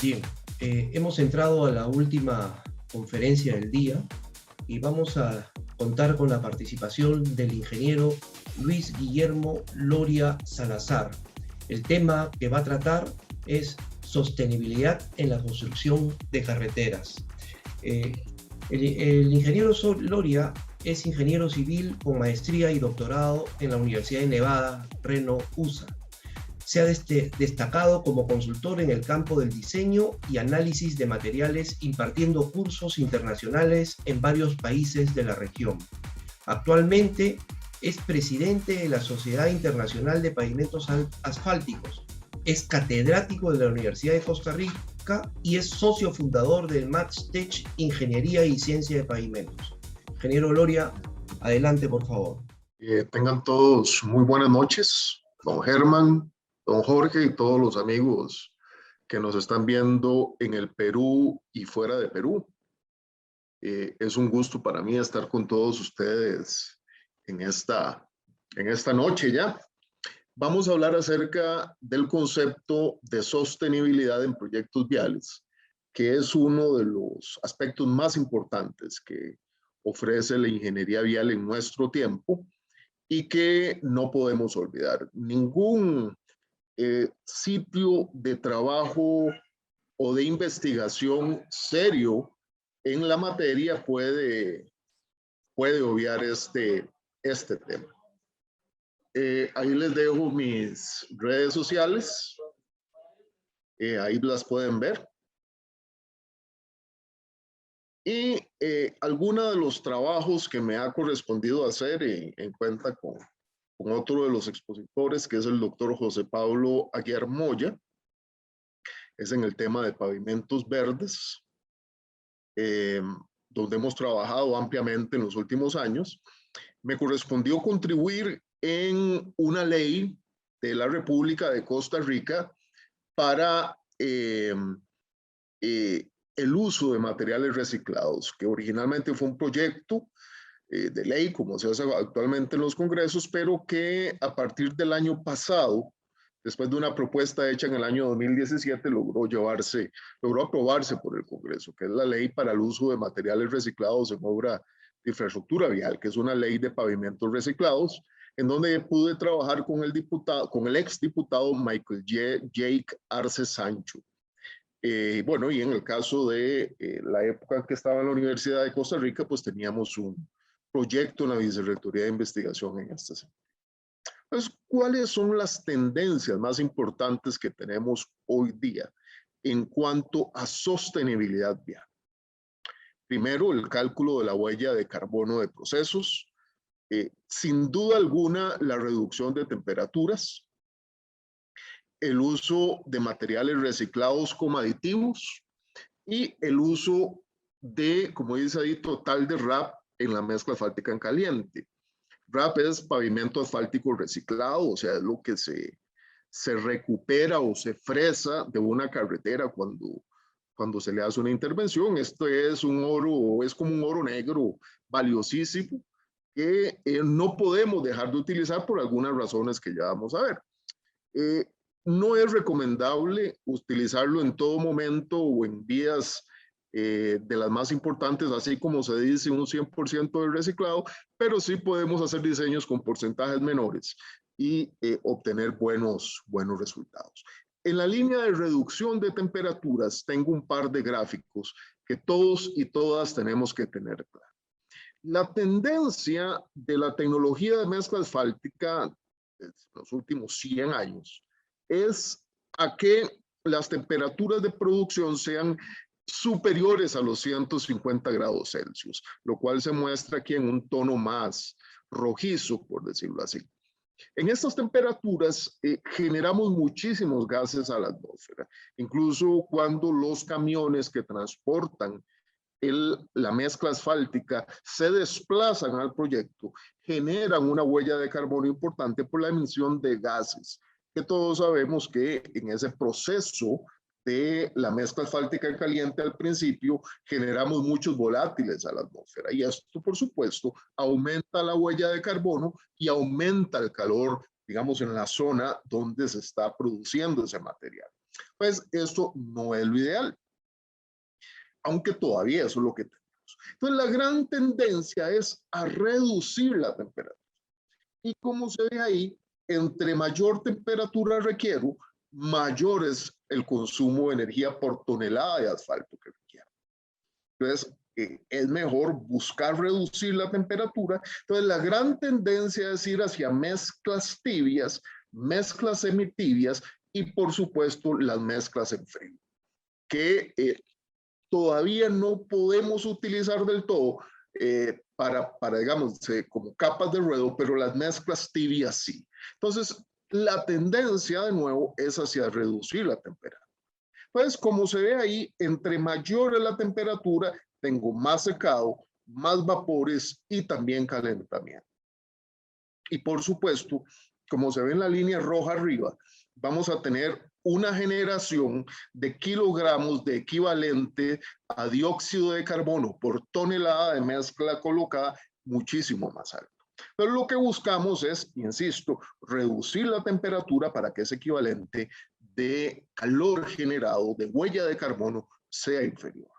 Bien, hemos entrado a la última conferencia del día y vamos a contar con la participación del ingeniero Luis Guillermo Loria Salazar. El tema que va a tratar es sostenibilidad en la construcción de carreteras. El ingeniero Loria es ingeniero civil con maestría y doctorado en la Universidad de Nevada, Reno, USA. Se ha destacado como consultor en el campo del diseño y análisis de materiales, impartiendo cursos internacionales en varios países de la región. Actualmente es presidente de la Sociedad Internacional de Pavimentos Asfálticos, es catedrático de la Universidad de Costa Rica y es socio fundador del MaxTech Ingeniería y Ciencia de Pavimentos. Ingeniero Loria, adelante, por favor. Tengan todos muy buenas noches, don Germán, don Jorge y todos los amigos que nos están viendo en el Perú y fuera de Perú. Es un gusto para mí estar con todos ustedes en esta noche ya. Vamos a hablar acerca del concepto de sostenibilidad en proyectos viales, que es uno de los aspectos más importantes que ofrece la ingeniería vial en nuestro tiempo y que no podemos olvidar. Ningún sitio de trabajo o de investigación serio en la materia puede obviar este tema. Ahí les dejo mis redes sociales. Ahí las pueden ver. Y algunos de los trabajos que me ha correspondido hacer en cuenta con otro de los expositores, que es el doctor José Pablo Aguiar Moya, es en el tema de pavimentos verdes, donde hemos trabajado ampliamente en los últimos años. Me correspondió contribuir en una ley de la República de Costa Rica para el uso de materiales reciclados, que originalmente fue un proyecto de ley, como se hace actualmente en los congresos, pero que a partir del año pasado, después de una propuesta hecha en el año 2017, logró aprobarse por el Congreso, que es la ley para el uso de materiales reciclados en obra de infraestructura vial, que es una ley de pavimentos reciclados, en donde pude trabajar con el exdiputado Michael Jake Arce Sancho. Bueno, y en el caso de la época en que estaba en la Universidad de Costa Rica, pues teníamos un proyecto en la Vicerrectoría de Investigación en este sentido. Entonces, ¿cuáles son las tendencias más importantes que tenemos hoy día en cuanto a sostenibilidad vial? Primero, el cálculo de la huella de carbono de procesos. Sin duda alguna, la reducción de temperaturas, el uso de materiales reciclados como aditivos y el uso de, como dice ahí, total de RAP en la mezcla asfáltica en caliente. RAP es pavimento asfáltico reciclado, o sea, es lo que se recupera o se fresa de una carretera cuando se le hace una intervención. Esto es un oro, es como un oro negro valiosísimo que no podemos dejar de utilizar por algunas razones que ya vamos a ver. No es recomendable utilizarlo en todo momento o en vías de las más importantes, así como se dice un 100% de reciclado, pero sí podemos hacer diseños con porcentajes menores y obtener buenos resultados. En la línea de reducción de temperaturas tengo un par de gráficos que todos y todas tenemos que tener claro. La tendencia de la tecnología de mezcla asfáltica en los últimos 100 años es a que las temperaturas de producción sean superiores a los 150 grados Celsius, lo cual se muestra aquí en un tono más rojizo, por decirlo así. En estas temperaturas generamos muchísimos gases a la atmósfera, incluso cuando los camiones que transportan la mezcla asfáltica se desplazan al proyecto, generan una huella de carbono importante por la emisión de gases, que todos sabemos que en ese proceso de la mezcla asfáltica en caliente al principio generamos muchos volátiles a la atmósfera y esto por supuesto aumenta la huella de carbono y aumenta el calor, digamos, en la zona donde se está produciendo ese material. Pues esto no es lo ideal, aunque todavía eso es lo que tenemos. Entonces la gran tendencia es a reducir la temperatura. Y como se ve ahí, entre mayor temperatura requiero, mayor es el consumo de energía por tonelada de asfalto que requiero. Entonces, es mejor buscar reducir la temperatura. Entonces, la gran tendencia es ir hacia mezclas tibias, mezclas semitibias y, por supuesto, las mezclas en frío, que todavía no podemos utilizar del todo para digamos, como capas de ruedo, pero las mezclas tibias sí. Entonces, la tendencia de nuevo es hacia reducir la temperatura. Pues como se ve ahí, entre mayor es la temperatura, tengo más secado, más vapores y también calentamiento. Y por supuesto, como se ve en la línea roja arriba, vamos a tener una generación de kilogramos de equivalente a dióxido de carbono por tonelada de mezcla colocada muchísimo más alto. Pero lo que buscamos es, insisto, reducir la temperatura para que ese equivalente de calor generado, de huella de carbono, sea inferior.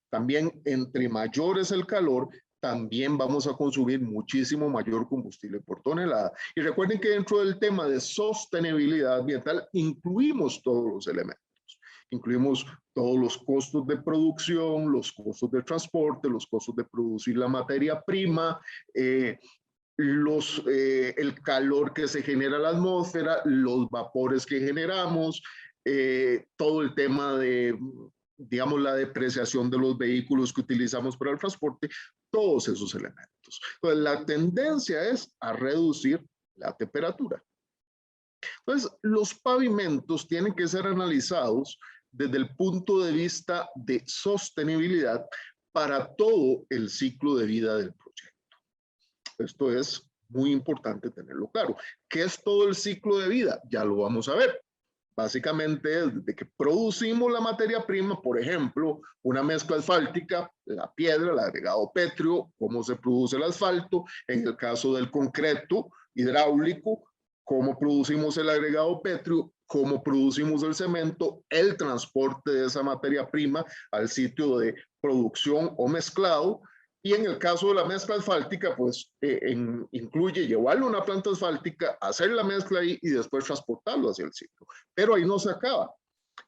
También, entre mayor es el calor, también vamos a consumir muchísimo mayor combustible por tonelada. Y recuerden que dentro del tema de sostenibilidad ambiental incluimos todos los elementos. Incluimos todos los costos de producción, los costos de transporte, los costos de producir la materia prima, el calor que se genera en la atmósfera, los vapores que generamos, todo el tema de, digamos, la depreciación de los vehículos que utilizamos para el transporte, todos esos elementos. Entonces, la tendencia es a reducir la temperatura. Entonces, los pavimentos tienen que ser analizados desde el punto de vista de sostenibilidad para todo el ciclo de vida del proyecto. Esto es muy importante tenerlo claro. ¿Qué es todo el ciclo de vida? Ya lo vamos a ver. Básicamente, desde que producimos la materia prima, por ejemplo, una mezcla asfáltica, la piedra, el agregado pétreo, cómo se produce el asfalto, en el caso del concreto hidráulico, cómo producimos el agregado pétreo, cómo producimos el cemento, el transporte de esa materia prima al sitio de producción o mezclado. Y en el caso de la mezcla asfáltica, pues incluye llevarlo a una planta asfáltica, hacer la mezcla ahí y después transportarlo hacia el sitio. Pero ahí no se acaba.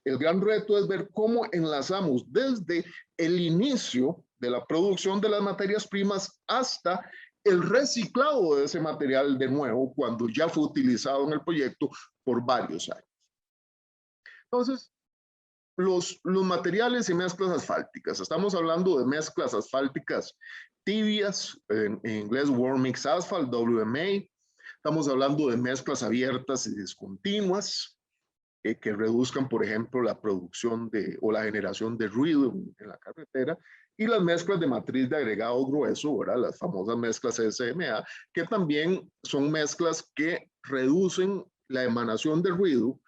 El gran reto es ver cómo enlazamos desde el inicio de la producción de las materias primas hasta el reciclado de ese material de nuevo cuando ya fue utilizado en el proyecto por varios años. Entonces, los materiales y mezclas asfálticas. Estamos hablando de mezclas asfálticas tibias, en inglés Warm Mix Asphalt, WMA. Estamos hablando de mezclas abiertas y discontinuas que reduzcan, por ejemplo, la producción o la generación de ruido en la carretera. Y las mezclas de matriz de agregado grueso, ¿verdad? Las famosas mezclas SMA, que también son mezclas que reducen la emanación de ruido,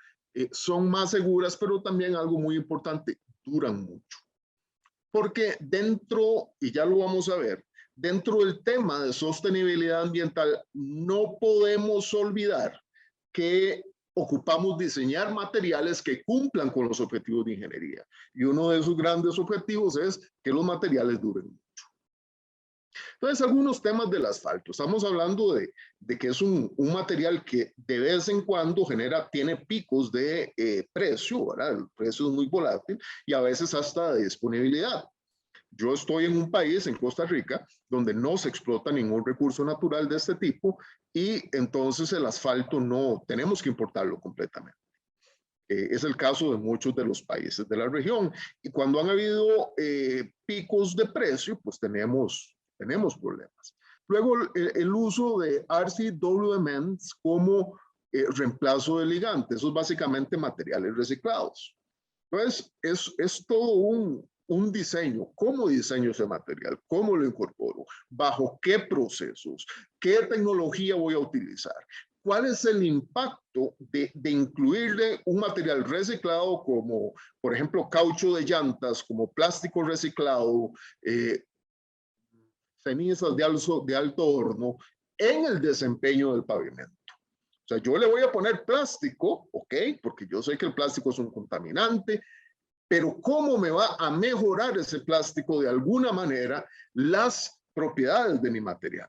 son más seguras, pero también algo muy importante, duran mucho. Porque dentro, y ya lo vamos a ver, dentro del tema de sostenibilidad ambiental, no podemos olvidar que ocupamos diseñar materiales que cumplan con los objetivos de ingeniería. Y uno de esos grandes objetivos es que los materiales duren mucho. Entonces, algunos temas del asfalto. Estamos hablando de que es un material que de vez en cuando tiene picos de precio, ¿verdad? El precio es muy volátil y a veces hasta de disponibilidad. Yo estoy en un país, en Costa Rica, donde no se explota ningún recurso natural de este tipo y entonces el asfalto no tenemos que importarlo completamente. Es el caso de muchos de los países de la región. Y cuando han habido picos de precio, pues tenemos problemas. Luego, el uso de RCWMNs como reemplazo de ligantes, esos básicamente materiales reciclados. Entonces, es todo un diseño. ¿Cómo diseño ese material? ¿Cómo lo incorporo? ¿Bajo qué procesos? ¿Qué tecnología voy a utilizar? ¿Cuál es el impacto de incluirle un material reciclado como, por ejemplo, caucho de llantas, como plástico reciclado, cenizas de alto horno en el desempeño del pavimento? O sea, yo le voy a poner plástico, ¿ok? Porque yo sé que el plástico es un contaminante, pero ¿cómo me va a mejorar ese plástico de alguna manera las propiedades de mi material?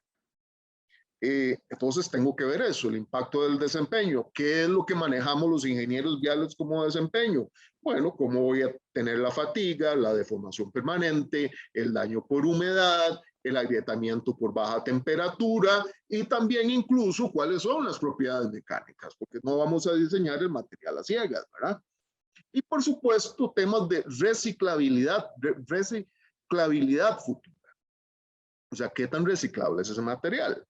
Entonces tengo que ver eso, el impacto del desempeño. ¿Qué es lo que manejamos los ingenieros viales como desempeño? Bueno, cómo voy a tener la fatiga, la deformación permanente, el daño por humedad, el agrietamiento por baja temperatura y también incluso cuáles son las propiedades mecánicas, porque no vamos a diseñar el material a ciegas, ¿verdad? Y por supuesto, temas de reciclabilidad futura. O sea, ¿qué tan reciclable es ese material?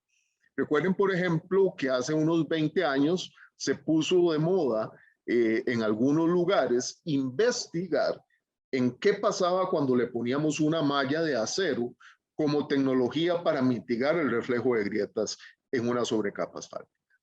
Recuerden, por ejemplo, que hace unos 20 años se puso de moda en algunos lugares investigar en qué pasaba cuando le poníamos una malla de acero como tecnología para mitigar el reflejo de grietas en una sobrecapa asfáltica.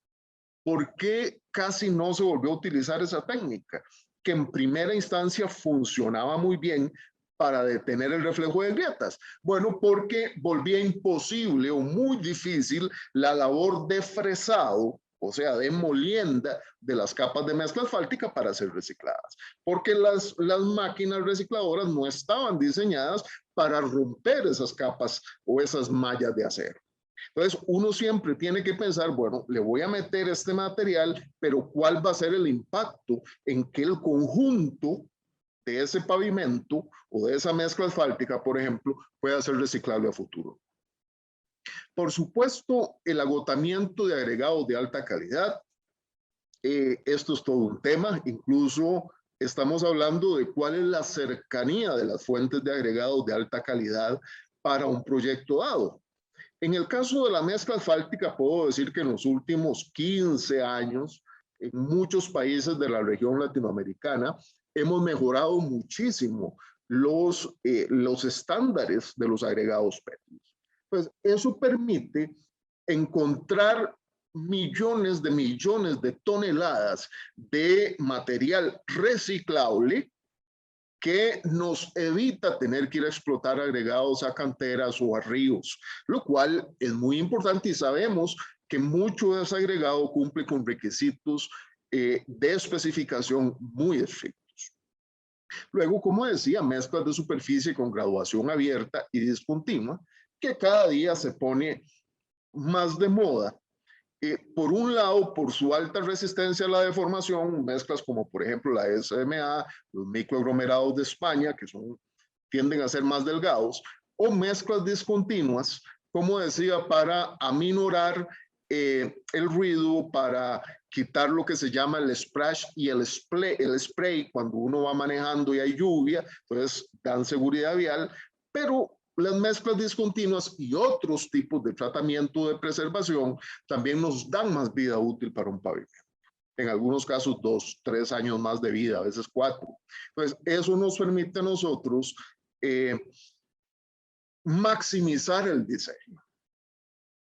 ¿Por qué casi no se volvió a utilizar esa técnica? Que en primera instancia funcionaba muy bien para detener el reflejo de grietas. Bueno, porque volvía imposible o muy difícil la labor de fresado, o sea, de molienda de las capas de mezcla asfáltica para ser recicladas, porque las máquinas recicladoras no estaban diseñadas para romper esas capas o esas mallas de acero. Entonces, uno siempre tiene que pensar, bueno, le voy a meter este material, pero ¿cuál va a ser el impacto en que el conjunto de ese pavimento o de esa mezcla asfáltica, por ejemplo, pueda ser reciclable a futuro? Por supuesto, el agotamiento de agregados de alta calidad. Esto es todo un tema, incluso estamos hablando de cuál es la cercanía de las fuentes de agregados de alta calidad para un proyecto dado. En el caso de la mezcla asfáltica, puedo decir que en los últimos 15 años, en muchos países de la región latinoamericana, hemos mejorado muchísimo los estándares de los agregados pétreos. Pues eso permite encontrar millones de toneladas de material reciclable que nos evita tener que ir a explotar agregados a canteras o a ríos, lo cual es muy importante y sabemos que mucho de ese agregado cumple con requisitos de especificación muy estrictos. Luego, como decía, mezclas de superficie con graduación abierta y discontinua, que cada día se pone más de moda. Por un lado, por su alta resistencia a la deformación, mezclas como por ejemplo la SMA, los microaglomerados de España, que tienden a ser más delgados, o mezclas discontinuas, como decía, para aminorar el ruido, para quitar lo que se llama el splash y el spray cuando uno va manejando y hay lluvia, entonces dan seguridad vial, pero las mezclas discontinuas y otros tipos de tratamiento de preservación también nos dan más vida útil para un pavimento. En algunos casos 2, 3 años más de vida, a veces 4. Entonces, eso nos permite a nosotros maximizar el diseño.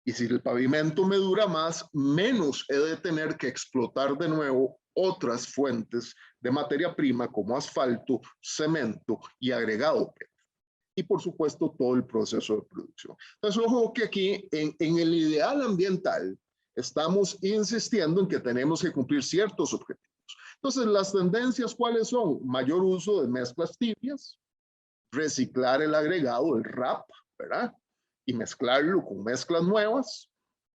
Y si el pavimento me dura más, menos he de tener que explotar de nuevo otras fuentes de materia prima como asfalto, cemento y agregado PET. Y por supuesto todo el proceso de producción. Entonces, ojo que aquí en el ideal ambiental estamos insistiendo en que tenemos que cumplir ciertos objetivos. Entonces, las tendencias, ¿cuáles son? Mayor uso de mezclas tibias, reciclar el agregado, el RAP, ¿verdad? Y mezclarlo con mezclas nuevas,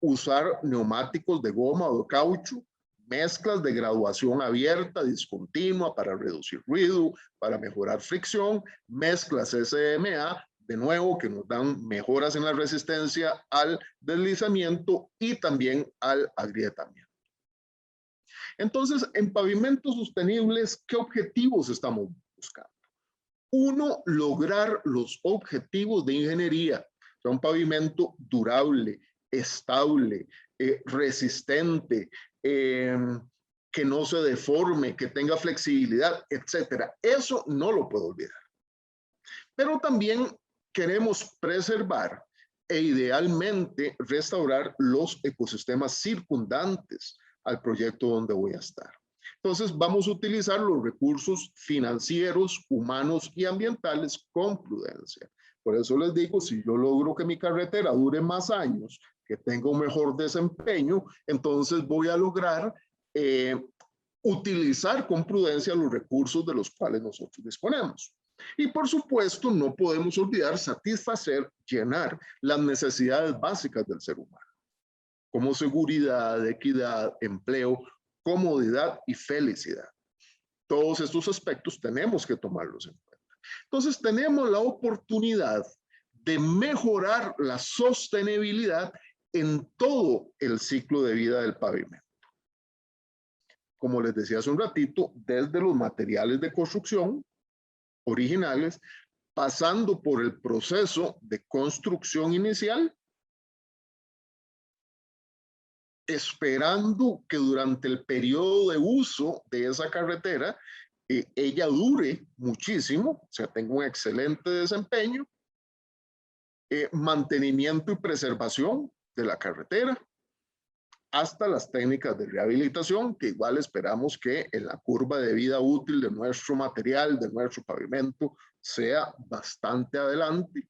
usar neumáticos de goma o de caucho, mezclas de graduación abierta, discontinua para reducir ruido, para mejorar fricción, mezclas SMA, de nuevo, que nos dan mejoras en la resistencia al deslizamiento y también al agrietamiento. Entonces, en pavimentos sostenibles, ¿qué objetivos estamos buscando? Uno, lograr los objetivos de ingeniería. O sea, un pavimento durable, estable, resistente, que no se deforme, que tenga flexibilidad, etcétera. Eso no lo puedo olvidar. Pero también queremos preservar e idealmente restaurar los ecosistemas circundantes al proyecto donde voy a estar. Entonces vamos a utilizar los recursos financieros, humanos y ambientales con prudencia. Por eso les digo, si yo logro que mi carretera dure más años, que tenga un mejor desempeño, entonces voy a lograr utilizar con prudencia los recursos de los cuales nosotros disponemos. Y por supuesto, no podemos olvidar satisfacer, llenar las necesidades básicas del ser humano, como seguridad, equidad, empleo, comodidad y felicidad. Todos estos aspectos tenemos que tomarlos en cuenta. Entonces, tenemos la oportunidad de mejorar la sostenibilidad en todo el ciclo de vida del pavimento. Como les decía hace un ratito, desde los materiales de construcción originales, pasando por el proceso de construcción inicial, esperando que durante el periodo de uso de esa carretera, ella dure muchísimo, o sea, tenga un excelente desempeño, mantenimiento y preservación de la carretera, hasta las técnicas de rehabilitación, que igual esperamos que en la curva de vida útil de nuestro material, de nuestro pavimento, sea bastante adelante.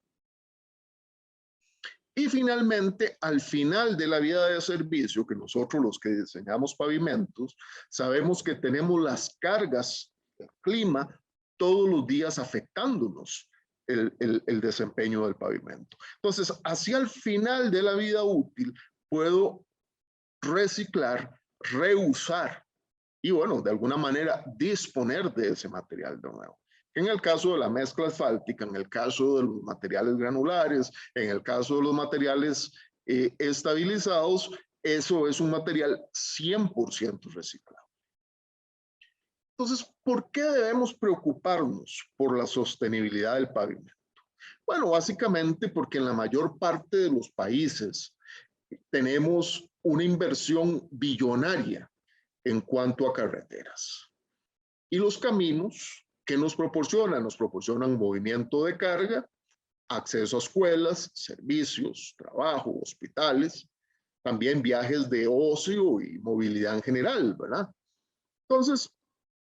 Y finalmente, al final de la vida de servicio, que nosotros los que diseñamos pavimentos, sabemos que tenemos las cargas del clima todos los días afectándonos el desempeño del pavimento. Entonces, hacia el final de la vida útil, puedo reciclar, reusar y, bueno, de alguna manera disponer de ese material de nuevo. En el caso de la mezcla asfáltica, en el caso de los materiales granulares, en el caso de los materiales estabilizados, eso es un material 100% reciclado. Entonces, ¿por qué debemos preocuparnos por la sostenibilidad del pavimento? Bueno, básicamente porque en la mayor parte de los países tenemos una inversión billonaria en cuanto a carreteras. Y los caminos que nos proporcionan movimiento de carga, acceso a escuelas, servicios, trabajo, hospitales, también viajes de ocio y movilidad en general, ¿verdad? Entonces,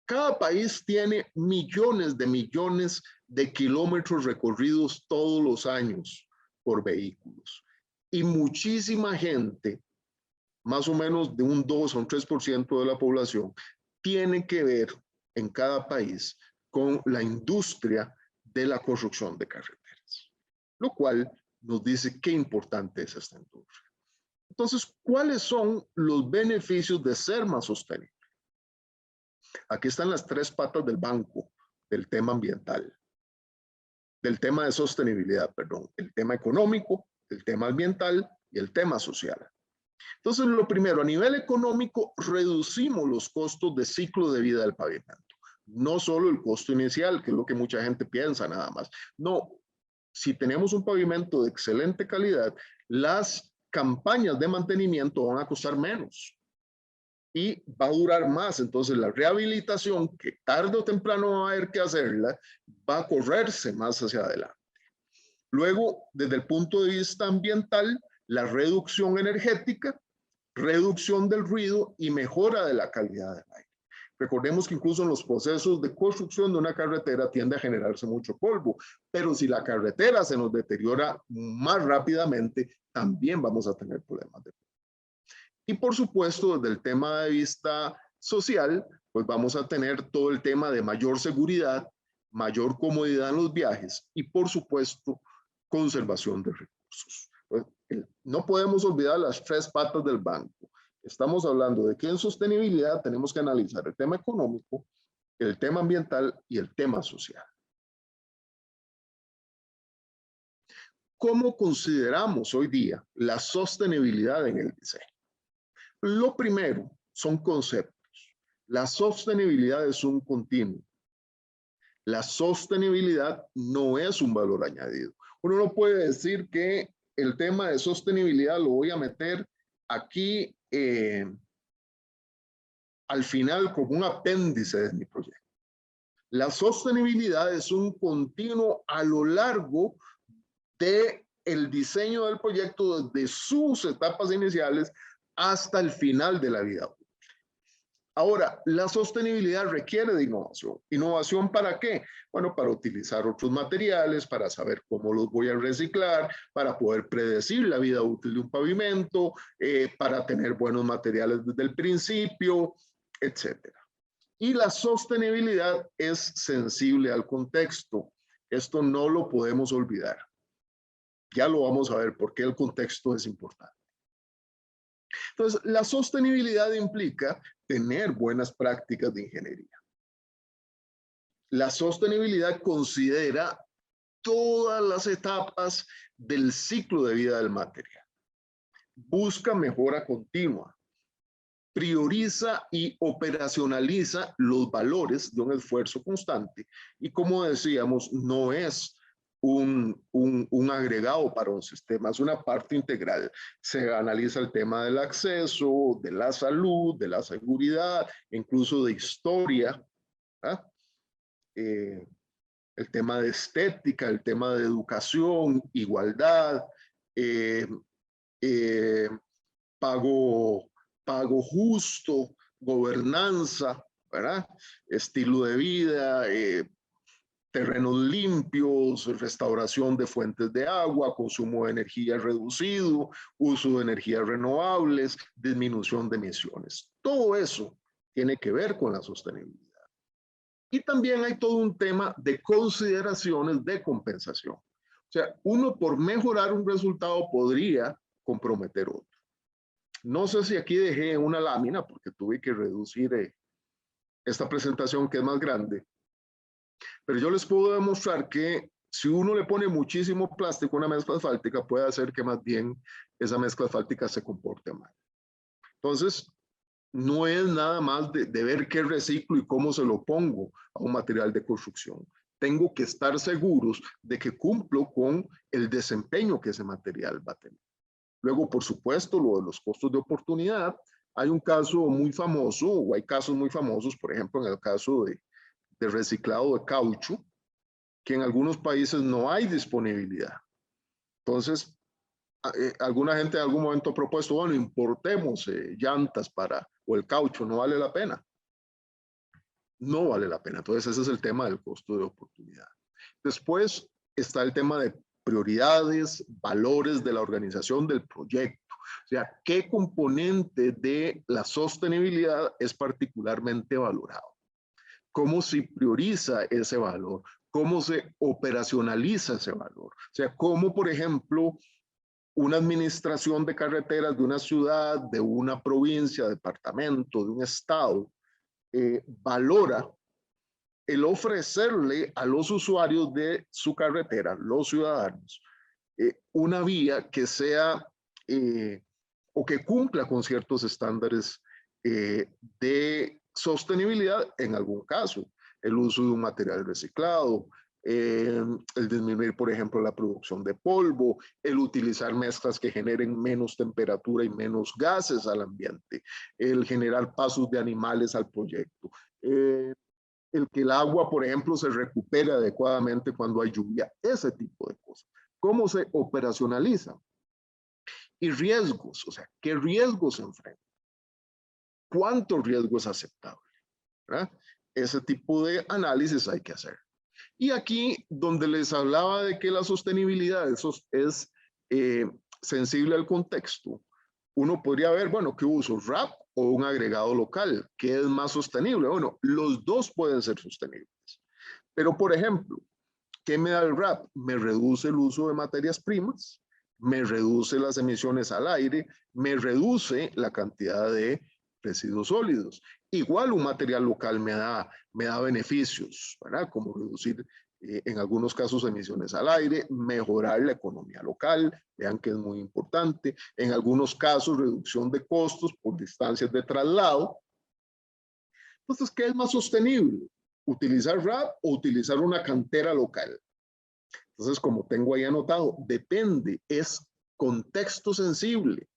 cada país tiene millones de kilómetros recorridos todos los años por vehículos. Y muchísima gente, más o menos de un 2 a un 3% de la población, tiene que ver en cada país con la industria de la construcción de carreteras, lo cual nos dice qué importante es esta industria. Entonces, ¿cuáles son los beneficios de ser más sostenible? Aquí están las tres patas del banco del tema ambiental, del tema de sostenibilidad, perdón, el tema económico, el tema ambiental y el tema social. Entonces, lo primero, a nivel económico, reducimos los costos de ciclo de vida del pavimento. No solo el costo inicial, que es lo que mucha gente piensa nada más. No, si tenemos un pavimento de excelente calidad, las campañas de mantenimiento van a costar menos y va a durar más. Entonces, la rehabilitación, que tarde o temprano va a haber que hacerla, va a correrse más hacia adelante. Luego, desde el punto de vista ambiental, la reducción energética, reducción del ruido y mejora de la calidad del aire. Recordemos que incluso en los procesos de construcción de una carretera tiende a generarse mucho polvo, pero si la carretera se nos deteriora más rápidamente, también vamos a tener problemas de polvo. Y por supuesto, desde el tema de vista social, pues vamos a tener todo el tema de mayor seguridad, mayor comodidad en los viajes y por supuesto, conservación de recursos. No podemos olvidar las tres patas del banco. Estamos hablando de que en sostenibilidad tenemos que analizar el tema económico, el tema ambiental y el tema social. ¿Cómo consideramos hoy día la sostenibilidad en el diseño? Lo primero son conceptos. La sostenibilidad es un continuo. La sostenibilidad no es un valor añadido. Uno no puede decir que el tema de sostenibilidad lo voy a meter aquí al final como un apéndice de mi proyecto. La sostenibilidad es un continuo a lo largo del diseño del proyecto, desde sus etapas iniciales hasta el final de la vida. Ahora, la sostenibilidad requiere de innovación. ¿Innovación para qué? Bueno, para utilizar otros materiales, para saber cómo los voy a reciclar, para poder predecir la vida útil de un pavimento, para tener buenos materiales desde el principio, etcétera. Y la sostenibilidad es sensible al contexto. Esto no lo podemos olvidar. Ya lo vamos a ver por qué el contexto es importante. Entonces, la sostenibilidad implica tener buenas prácticas de ingeniería. La sostenibilidad considera todas las etapas del ciclo de vida del material. Busca mejora continua. Prioriza y operacionaliza los valores de un esfuerzo constante. Y como decíamos, no es un agregado para un sistema, es una parte integral. Se analiza el tema del acceso, de la salud, de la seguridad, incluso de historia, el tema de estética, el tema de educación, igualdad, pago justo, gobernanza, ¿verdad? Estilo de vida, terrenos limpios, restauración de fuentes de agua, consumo de energía reducido, uso de energías renovables, disminución de emisiones. Todo eso tiene que ver con la sostenibilidad. Y también hay todo un tema de consideraciones de compensación. O sea, uno por mejorar un resultado podría comprometer otro. No sé si aquí dejé una lámina porque tuve que reducir esta presentación que es más grande. Pero yo les puedo demostrar que si uno le pone muchísimo plástico a una mezcla asfáltica, puede hacer que más bien esa mezcla asfáltica se comporte mal. Entonces, no es nada más de ver qué reciclo y cómo se lo pongo a un material de construcción. Tengo que estar seguros de que cumplo con el desempeño que ese material va a tener. Luego, por supuesto, lo de los costos de oportunidad. Hay un caso muy famoso, o hay casos muy famosos, por ejemplo, en el caso de reciclado de caucho, que en algunos países no hay disponibilidad. Entonces, alguna gente en algún momento ha propuesto, bueno, importemos llantas o el caucho, no vale la pena. No vale la pena. Entonces, ese es el tema del costo de oportunidad. Después está el tema de prioridades, valores de la organización del proyecto. O sea, ¿qué componente de la sostenibilidad es particularmente valorado? ¿Cómo se prioriza ese valor? ¿Cómo se operacionaliza ese valor? O sea, ¿cómo, por ejemplo, una administración de carreteras de una ciudad, de una provincia, departamento, de un estado, valora el ofrecerle a los usuarios de su carretera, los ciudadanos, una vía que sea o que cumpla con ciertos estándares de sostenibilidad en algún caso, el uso de un material reciclado, el disminuir, por ejemplo, la producción de polvo, el utilizar mezclas que generen menos temperatura y menos gases al ambiente, el generar pasos de animales al proyecto, el que el agua, por ejemplo, se recupere adecuadamente cuando hay lluvia, ese tipo de cosas. ¿Cómo se operacionaliza? Y riesgos, o sea, ¿qué riesgos se enfrentan? ¿Cuánto riesgo es aceptable? ¿Verdad? Ese tipo de análisis hay que hacer. Y aquí, donde les hablaba de que la sostenibilidad es sensible al contexto, uno podría ver, bueno, ¿qué uso? ¿RAP o un agregado local? ¿Qué es más sostenible? Bueno, los dos pueden ser sostenibles. Pero, por ejemplo, ¿qué me da el RAP? Me reduce el uso de materias primas, me reduce las emisiones al aire, me reduce la cantidad de residuos sólidos. Igual un material local me da beneficios, ¿verdad? Como reducir en algunos casos emisiones al aire, mejorar la economía local, vean que es muy importante, en algunos casos reducción de costos por distancias de traslado. Entonces, ¿qué es más sostenible? ¿Utilizar RAP o utilizar una cantera local? Entonces, como tengo ahí anotado, depende, es contexto sensible.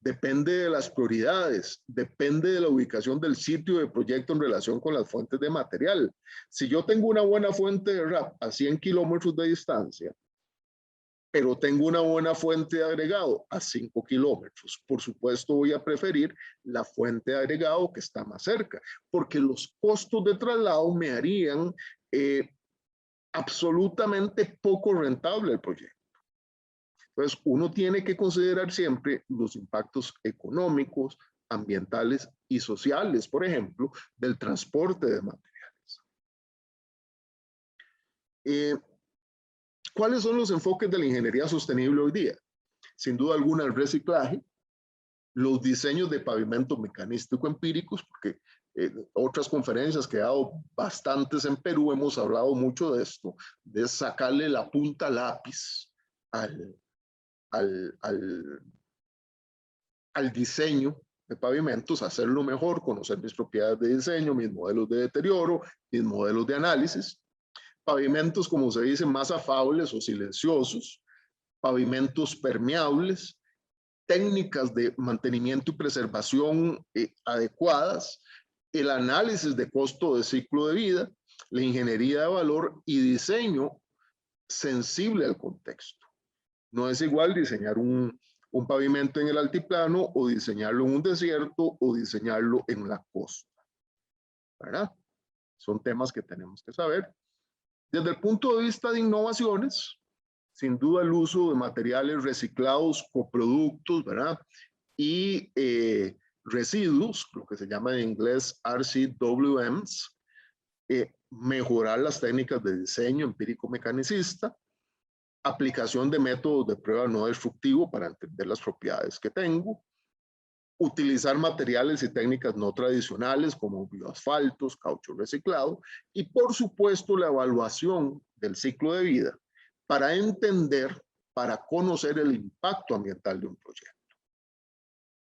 Depende de las prioridades, depende de la ubicación del sitio de proyecto en relación con las fuentes de material. Si yo tengo una buena fuente de RAP a 100 kilómetros de distancia, pero tengo una buena fuente de agregado a 5 kilómetros. Por supuesto, voy a preferir la fuente de agregado que está más cerca, porque los costos de traslado me harían absolutamente poco rentable el proyecto. Entonces, uno tiene que considerar siempre los impactos económicos, ambientales y sociales, por ejemplo, del transporte de materiales. ¿Cuáles son los enfoques de la ingeniería sostenible hoy día? Sin duda alguna, el reciclaje, los diseños de pavimento mecanístico empíricos, porque otras conferencias que he dado bastantes en Perú hemos hablado mucho de esto, de sacarle la punta lápiz al diseño de pavimentos, hacerlo mejor, conocer mis propiedades de diseño, mis modelos de deterioro, mis modelos de análisis. Pavimentos, como se dice, más afables o silenciosos, pavimentos permeables, técnicas de mantenimiento y preservación adecuadas, el análisis de costo de ciclo de vida, la ingeniería de valor y diseño sensible al contexto. No es igual diseñar un pavimento en el altiplano o diseñarlo en un desierto o diseñarlo en la costa, ¿verdad? Son temas que tenemos que saber. Desde el punto de vista de innovaciones, sin duda el uso de materiales reciclados, coproductos, ¿verdad? Y residuos, lo que se llama en inglés RCWMs, mejorar las técnicas de diseño empírico-mecanicista, aplicación de métodos de prueba no destructivo para entender las propiedades que tengo, utilizar materiales y técnicas no tradicionales como bioasfaltos, caucho reciclado y por supuesto la evaluación del ciclo de vida para entender, para conocer el impacto ambiental de un proyecto.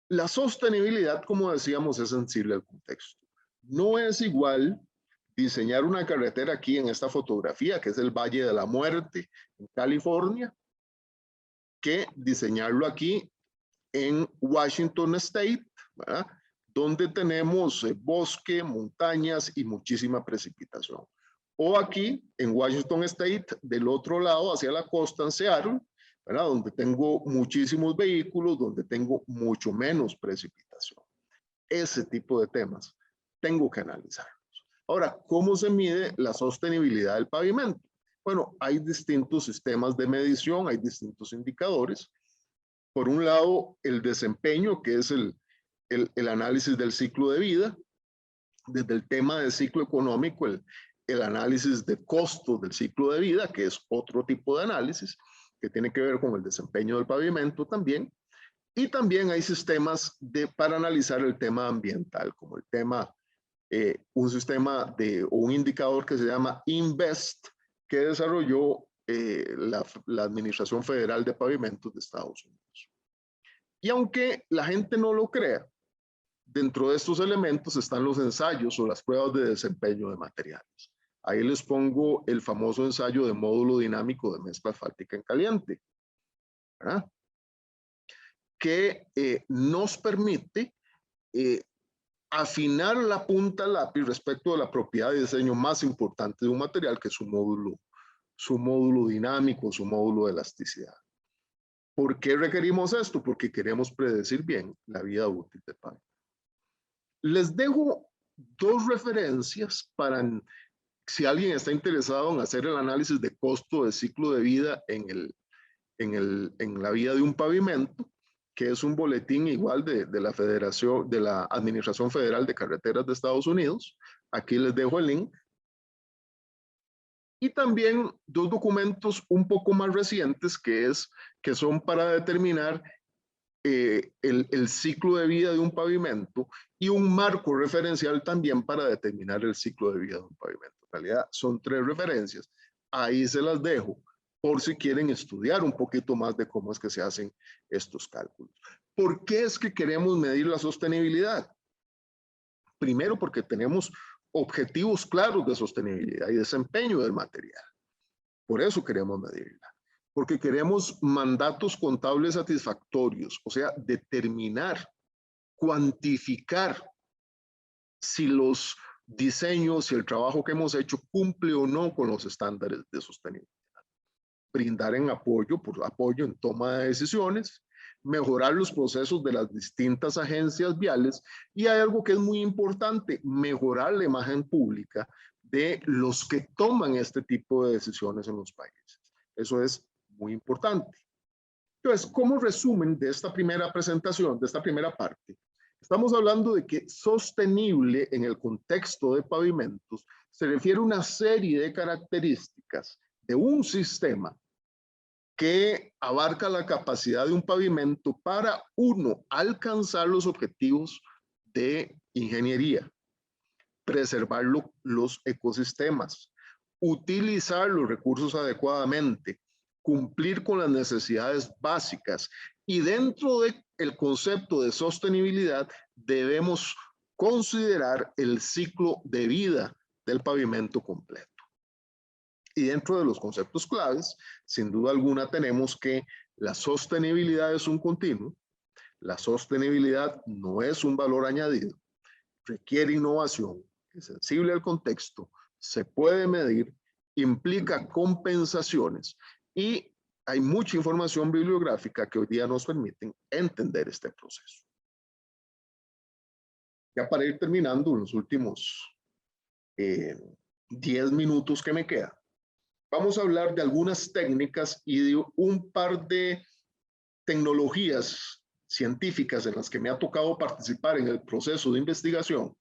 La sostenibilidad, como decíamos, es sensible al contexto. No es igual diseñar una carretera aquí en esta fotografía, que es el Valle de la Muerte en California, que diseñarlo aquí en Washington State, ¿verdad? Donde tenemos bosque, montañas y muchísima precipitación. O aquí en Washington State, del otro lado, hacia la costa, en Seattle, ¿verdad? Donde tengo muchísimos vehículos, donde tengo mucho menos precipitación. Ese tipo de temas tengo que analizarlos. Ahora, ¿cómo se mide la sostenibilidad del pavimento? Bueno, hay distintos sistemas de medición, hay distintos indicadores. Por un lado, el desempeño, que es el análisis del ciclo de vida, desde el tema del ciclo económico, el análisis de costos del ciclo de vida, que es otro tipo de análisis, que tiene que ver con el desempeño del pavimento también, y también hay sistemas para analizar el tema ambiental, como el tema, un sistema o un indicador que se llama INVEST, que desarrolló la Administración Federal de Pavimentos de Estados Unidos. Y aunque la gente no lo crea, dentro de estos elementos están los ensayos o las pruebas de desempeño de materiales. Ahí les pongo el famoso ensayo de módulo dinámico de mezcla asfáltica en caliente, ¿verdad? Que nos permite afinar la punta lápiz respecto de la propiedad de diseño más importante de un material, que es su módulo dinámico, su módulo de elasticidad. ¿Por qué requerimos esto? Porque queremos predecir bien la vida útil del pavimento. Les dejo dos referencias para si alguien está interesado en hacer el análisis de costo de ciclo de vida en la vida de un pavimento, que es un boletín igual de la Administración Federal de Carreteras de Estados Unidos. Aquí les dejo el link. Y también dos documentos un poco más recientes que son para determinar el ciclo de vida de un pavimento y un marco referencial también para determinar el ciclo de vida de un pavimento. En realidad son 3 referencias. Ahí se las dejo por si quieren estudiar un poquito más de cómo es que se hacen estos cálculos. ¿Por qué es que queremos medir la sostenibilidad? Primero, porque tenemos objetivos claros de sostenibilidad y desempeño del material. Por eso queremos medirla. Porque queremos mandatos contables satisfactorios, o sea, determinar, cuantificar si los diseños y el trabajo que hemos hecho cumple o no con los estándares de sostenibilidad. brindar apoyo en toma de decisiones, mejorar los procesos de las distintas agencias viales y hay algo que es muy importante, mejorar la imagen pública de los que toman este tipo de decisiones en los países. Eso es muy importante. Entonces, como resumen de esta primera presentación, de esta primera parte, estamos hablando de que sostenible en el contexto de pavimentos se refiere a una serie de características de un sistema que abarca la capacidad de un pavimento para, uno, alcanzar los objetivos de ingeniería, preservar los ecosistemas, utilizar los recursos adecuadamente, cumplir con las necesidades básicas y dentro del concepto de sostenibilidad debemos considerar el ciclo de vida del pavimento completo. Y dentro de los conceptos claves, sin duda alguna tenemos que la sostenibilidad es un continuo, la sostenibilidad no es un valor añadido, requiere innovación, es sensible al contexto, se puede medir, implica compensaciones y hay mucha información bibliográfica que hoy día nos permiten entender este proceso. Ya para ir terminando en los últimos 10 minutos que me quedan, vamos a hablar de algunas técnicas y de un par de tecnologías científicas en las que me ha tocado participar en el proceso de investigación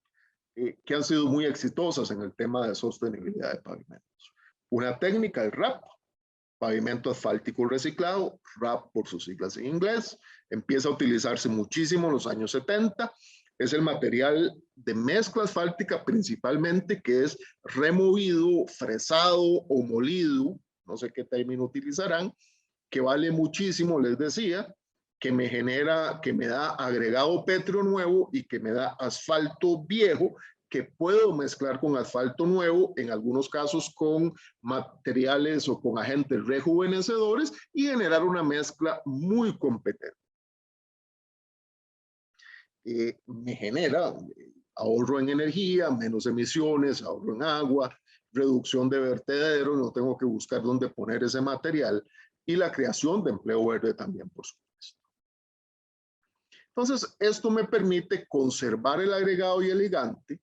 que han sido muy exitosas en el tema de sostenibilidad de pavimentos. Una técnica, el RAP, pavimento asfáltico reciclado, RAP por sus siglas en inglés, empieza a utilizarse muchísimo en los años 70. Es el material de mezcla asfáltica principalmente que es removido, fresado o molido, no sé qué término utilizarán, que vale muchísimo, les decía, que me da agregado pétreo nuevo y que me da asfalto viejo que puedo mezclar con asfalto nuevo, en algunos casos con materiales o con agentes rejuvenecedores y generar una mezcla muy competente. Me genera ahorro en energía, menos emisiones, ahorro en agua, reducción de vertederos, no tengo que buscar dónde poner ese material y la creación de empleo verde también, por supuesto. Entonces, esto me permite conservar el agregado y el ligante,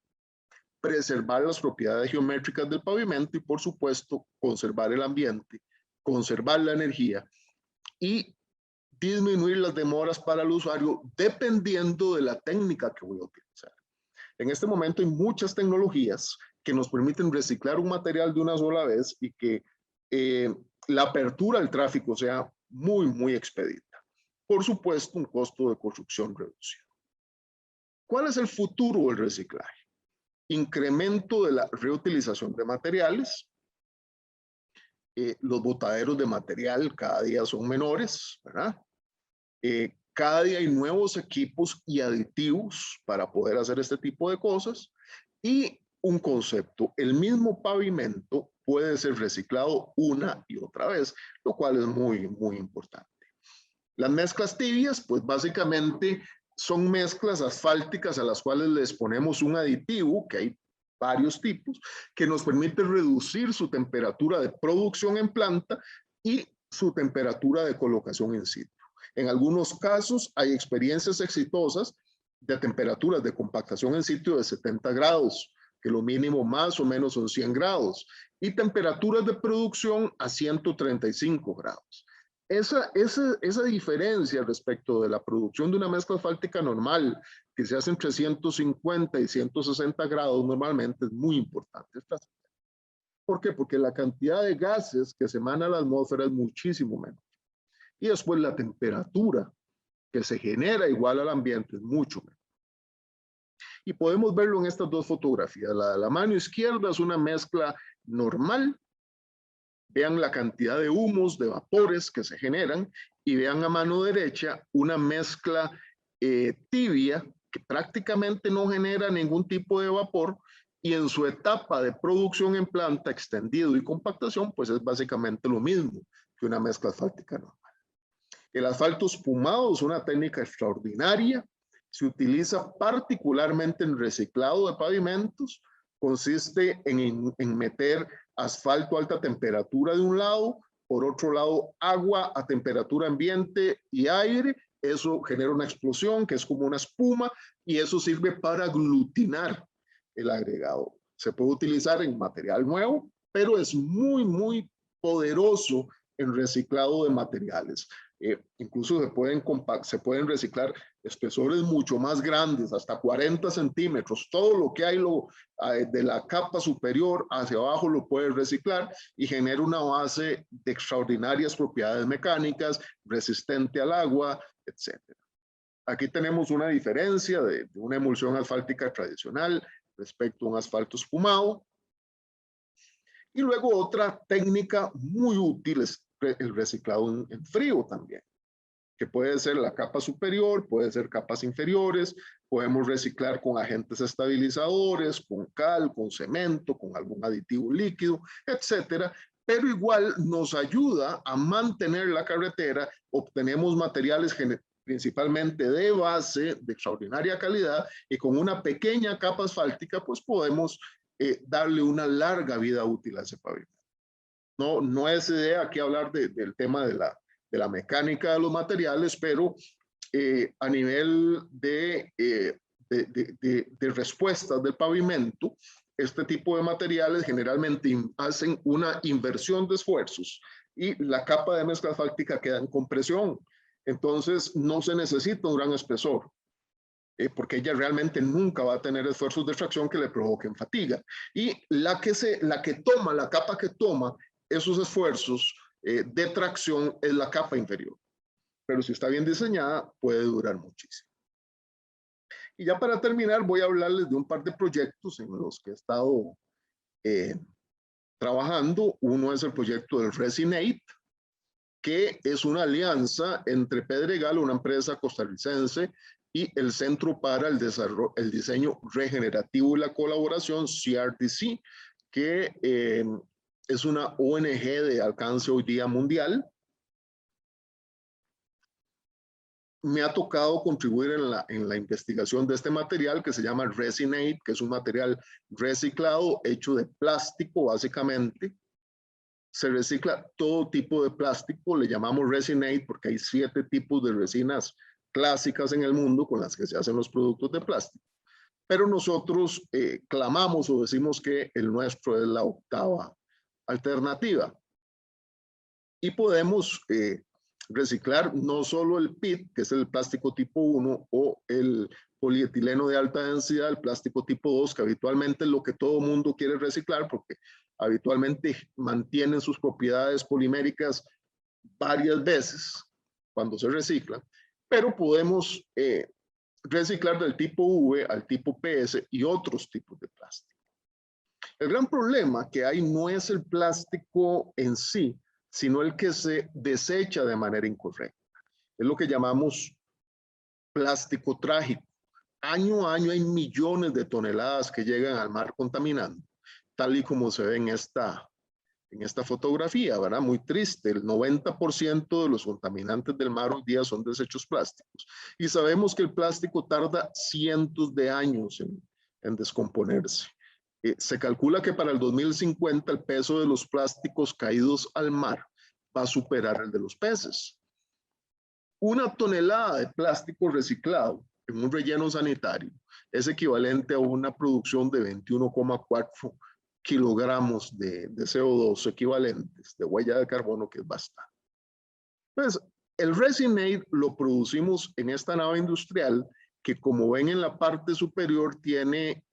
preservar las propiedades geométricas del pavimento y, por supuesto, conservar el ambiente, conservar la energía y disminuir las demoras para el usuario dependiendo de la técnica que voy a utilizar. En este momento hay muchas tecnologías que nos permiten reciclar un material de una sola vez y que la apertura al tráfico sea muy, muy expedita. Por supuesto, un costo de construcción reducido. ¿Cuál es el futuro del reciclaje? Incremento de la reutilización de materiales. Los botaderos de material cada día son menores, ¿verdad? Cada día hay nuevos equipos y aditivos para poder hacer este tipo de cosas. Y un concepto, el mismo pavimento puede ser reciclado una y otra vez, lo cual es muy, muy importante. Las mezclas tibias, pues básicamente son mezclas asfálticas a las cuales les ponemos un aditivo, que hay varios tipos, que nos permite reducir su temperatura de producción en planta y su temperatura de colocación in situ. En algunos casos hay experiencias exitosas de temperaturas de compactación en sitio de 70 grados, que lo mínimo más o menos son 100 grados, y temperaturas de producción a 135 grados. Esa diferencia respecto de la producción de una mezcla asfáltica normal, que se hace entre 150 y 160 grados normalmente, es muy importante. ¿Por qué? Porque la cantidad de gases que se emana a la atmósfera es muchísimo menor. Y después la temperatura que se genera igual al ambiente es mucho menor. Y podemos verlo en estas dos fotografías. La de la mano izquierda es una mezcla normal. Vean la cantidad de humos, de vapores que se generan y vean a mano derecha una mezcla tibia que prácticamente no genera ningún tipo de vapor y en su etapa de producción en planta, extendido y compactación, pues es básicamente lo mismo que una mezcla asfáltica normal. El asfalto espumado es una técnica extraordinaria, se utiliza particularmente en reciclado de pavimentos, consiste en meter asfalto a alta temperatura de un lado por otro lado agua a temperatura ambiente y aire. Eso genera una explosión que es como una espuma y eso sirve para aglutinar el agregado. Se puede utilizar en material nuevo, pero es muy, muy poderoso en reciclado de materiales. Incluso se pueden reciclar espesores mucho más grandes, hasta 40 centímetros. Todo lo que hay de la capa superior hacia abajo lo puede reciclar y genera una base de extraordinarias propiedades mecánicas, resistente al agua, etc. Aquí tenemos una diferencia de una emulsión asfáltica tradicional respecto a un asfalto espumado. Y luego otra técnica muy útil es el reciclado en frío también, que puede ser la capa superior, puede ser capas inferiores, podemos reciclar con agentes estabilizadores, con cal, con cemento, con algún aditivo líquido, etcétera, pero igual nos ayuda a mantener la carretera, obtenemos materiales principalmente de base, de extraordinaria calidad, y con una pequeña capa asfáltica, pues podemos darle una larga vida útil a ese pavimento. No es idea aquí hablar del tema de la mecánica de los materiales, pero a nivel de respuestas del pavimento, este tipo de materiales generalmente hacen una inversión de esfuerzos y la capa de mezcla asfáltica queda en compresión. Entonces no se necesita un gran espesor, porque ella realmente nunca va a tener esfuerzos de tracción que le provoquen fatiga. Y la capa que toma esos esfuerzos de tracción es la capa inferior. Pero si está bien diseñada, puede durar muchísimo. Y ya para terminar, voy a hablarles de un par de proyectos en los que he estado trabajando. Uno es el proyecto del Resinate, que es una alianza entre Pedregal, una empresa costarricense, y el Centro para el Diseño Regenerativo y la Colaboración, CRDC, que es una ONG de alcance hoy día mundial. Me ha tocado contribuir en la investigación de este material que se llama Resinate, que es un material reciclado hecho de plástico básicamente. Se recicla todo tipo de plástico, le llamamos Resinate porque hay 7 tipos de resinas clásicas en el mundo con las que se hacen los productos de plástico. Pero nosotros clamamos o decimos que el nuestro es la 8ª alternativa. Y podemos reciclar no solo el PIT, que es el plástico tipo 1, o el polietileno de alta densidad, el plástico tipo 2, que habitualmente es lo que todo mundo quiere reciclar porque habitualmente mantienen sus propiedades poliméricas varias veces cuando se recicla, pero podemos reciclar del tipo V al tipo PS y otros tipos de plástico. El gran problema que hay no es el plástico en sí, sino el que se desecha de manera incorrecta. Es lo que llamamos plástico trágico. Año a año hay millones de toneladas que llegan al mar contaminando, tal y como se ve en esta fotografía, ¿verdad? Muy triste, el 90% de los contaminantes del mar hoy día son desechos plásticos. Y sabemos que el plástico tarda cientos de años en descomponerse. Se calcula que para el 2050 el peso de los plásticos caídos al mar va a superar el de los peces. 1 tonelada de plástico reciclado en un relleno sanitario es equivalente a una producción de 21,4 kilogramos de CO2 equivalentes de huella de carbono, que es bastante. Entonces, el Resinate lo producimos en esta nave industrial que, como ven en la parte superior, tiene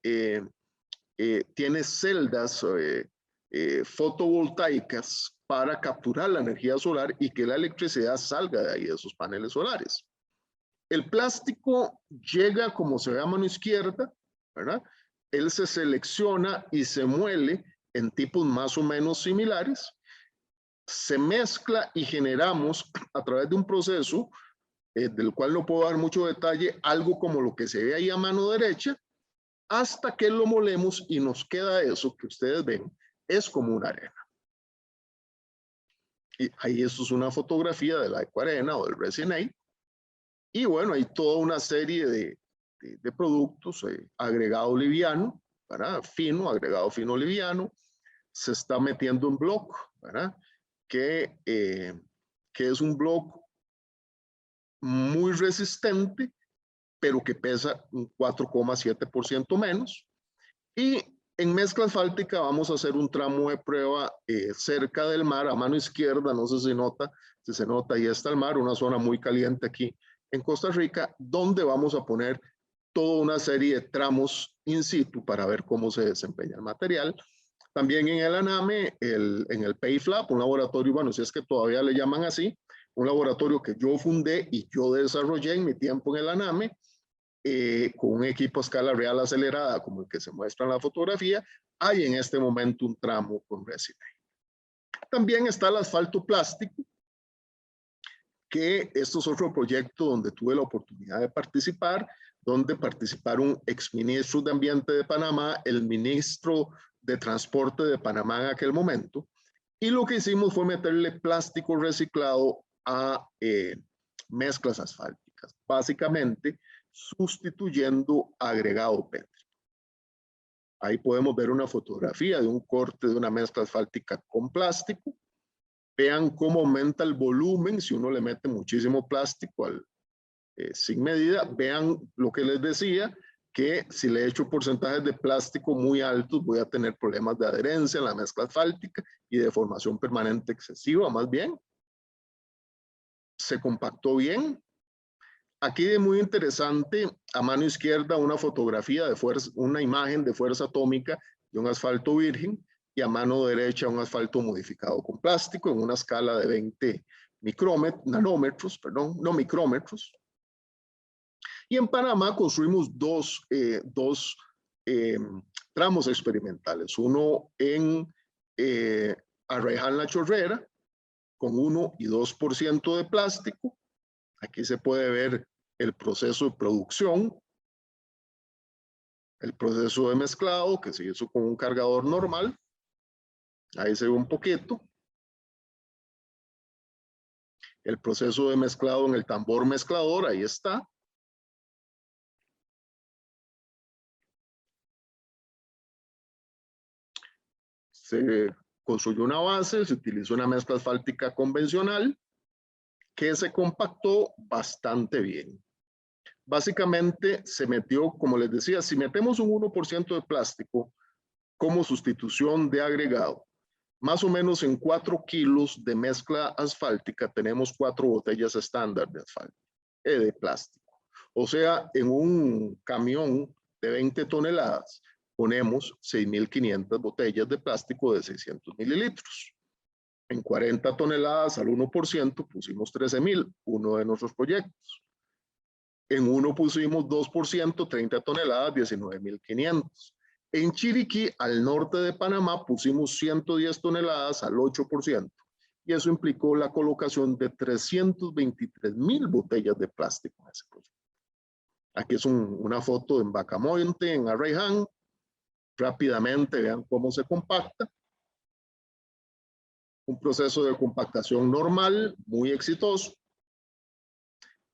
celdas fotovoltaicas para capturar la energía solar y que la electricidad salga de ahí, de esos paneles solares. El plástico llega, como se ve a mano izquierda, ¿verdad? Él se selecciona y se muele en tipos más o menos similares, se mezcla y generamos a través de un proceso del cual no puedo dar mucho detalle, algo como lo que se ve ahí a mano derecha, hasta que lo molemos y nos queda eso que ustedes ven, es como una arena. Y ahí eso es una fotografía de la ecoarena o del Resinate. Y bueno, hay toda una serie de productos, agregado liviano, ¿verdad? Fino, agregado fino liviano, se está metiendo en bloque, ¿verdad? que es un bloque muy resistente, pero que pesa un 4,7% menos. Y en mezcla asfáltica vamos a hacer un tramo de prueba cerca del mar, a mano izquierda, no sé si se nota, ahí está el mar, una zona muy caliente aquí en Costa Rica, donde vamos a poner toda una serie de tramos in situ para ver cómo se desempeña el material. También en el ANAME, en el PayFlap, un laboratorio, bueno, si es que todavía le llaman así, un laboratorio que yo fundé y yo desarrollé en mi tiempo en el ANAME, con un equipo a escala real acelerada, como el que se muestra en la fotografía, hay en este momento un tramo con Resilane. También está el asfalto plástico, que esto es otro proyecto donde tuve la oportunidad de participar, donde participaron exministros de Ambiente de Panamá, el ministro de Transporte de Panamá en aquel momento, y lo que hicimos fue meterle plástico reciclado a mezclas asfálticas, básicamente sustituyendo agregado pétrico. Ahí podemos ver una fotografía de un corte de una mezcla asfáltica con plástico. Vean cómo aumenta el volumen si uno le mete muchísimo plástico sin medida. Vean lo que les decía, que si le echo porcentajes de plástico muy altos voy a tener problemas de adherencia en la mezcla asfáltica y de formación permanente excesiva, más bien. Se compactó bien. Aquí es muy interesante, a mano izquierda una fotografía de fuerza, una imagen de fuerza atómica de un asfalto virgen, y a mano derecha un asfalto modificado con plástico en una escala de 20 nanómetros, perdón, no micrómetros. Y en Panamá construimos dos tramos experimentales, uno en Arraiján La Chorrera, con 1 y 2% de plástico. Aquí se puede ver el proceso de producción, el proceso de mezclado que se hizo con un cargador normal. Ahí se ve un poquito. El proceso de mezclado en el tambor mezclador, ahí está. Se construyó una base, se utilizó una mezcla asfáltica convencional que se compactó bastante bien. Básicamente se metió, como les decía, si metemos un 1% de plástico como sustitución de agregado, más o menos en 4 kilos de mezcla asfáltica tenemos 4 botellas estándar de asfalto, de plástico. O sea, en un camión de 20 toneladas ponemos 6.500 botellas de plástico de 600 mililitros. En 40 toneladas al 1% pusimos 13.000, uno de nuestros proyectos. En uno pusimos 2%, 30 toneladas, 19.500. En Chiriquí, al norte de Panamá, pusimos 110 toneladas al 8%. Y eso implicó la colocación de 323.000 botellas de plástico en ese proyecto. Aquí es una foto en Bacamonte, en Arraiján. Rápidamente vean cómo se compacta. Un proceso de compactación normal, muy exitoso.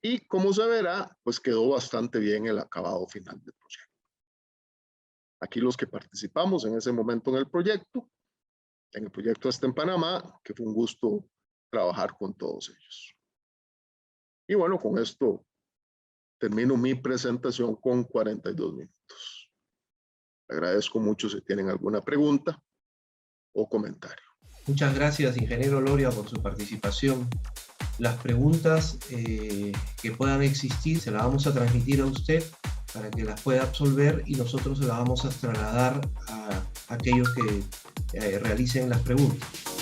Y como se verá, pues quedó bastante bien el acabado final del proyecto. Aquí los que participamos en ese momento en el proyecto este en Panamá, que fue un gusto trabajar con todos ellos. Y bueno, con esto termino mi presentación con 42 minutos. Agradezco mucho si tienen alguna pregunta o comentario. Muchas gracias, ingeniero Loria, por su participación. Las preguntas que puedan existir se las vamos a transmitir a usted para que las pueda absolver y nosotros se las vamos a trasladar a aquellos que realicen las preguntas.